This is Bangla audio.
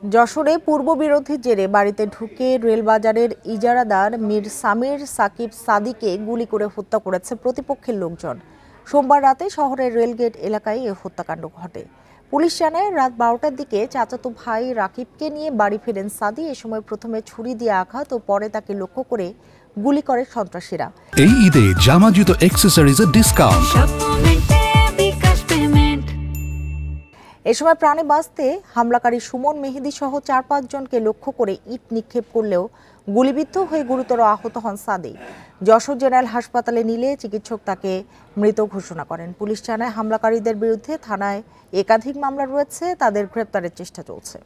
যশোরে পূর্ববিরোধের জেরে বাড়িতে ঢুকে রেলবাজারের ইজারাদার মীর সামির সাকিব সাদিকে গুলি করে হত্যা করেছে প্রতিপক্ষের লোকজন। সোমবার রাতে শহরের রেলগেট এলাকায় এ হত্যাকাণ্ড ঘটে। পুলিশ জানায়, রাত 12টার দিকে চাচাতো ভাই রাকিবকে নিয়ে বাড়ি ফেরেন সাদি। এ সময় প্রথমে ছুরি দিয়ে আঘাত ও পরে তাকে লক্ষ্য করে গুলি করে সন্ত্রাসীরা। এই ঈদে জামা জুতো অ্যাক্সেসরিজের ডিসকাউন্ট। এ সময় প্রাণে বাঁচতে হামলাকারী সুমন মেহেদী সহ 4-5 জনকে লক্ষ্য করে ইট নিক্ষেপ করলেও গুলিবিদ্ধ হয়ে গুরুতর আহত হন সাদি। যশোর জেনারেল হাসপাতালে নিলে চিকিৎসক তাকে মৃত ঘোষণা করেন। পুলিশ জানায়, হামলাকারীদের বিরুদ্ধে থানায় একাধিক মামলা রয়েছে, তাদের গ্রেপ্তারের চেষ্টা চলছে।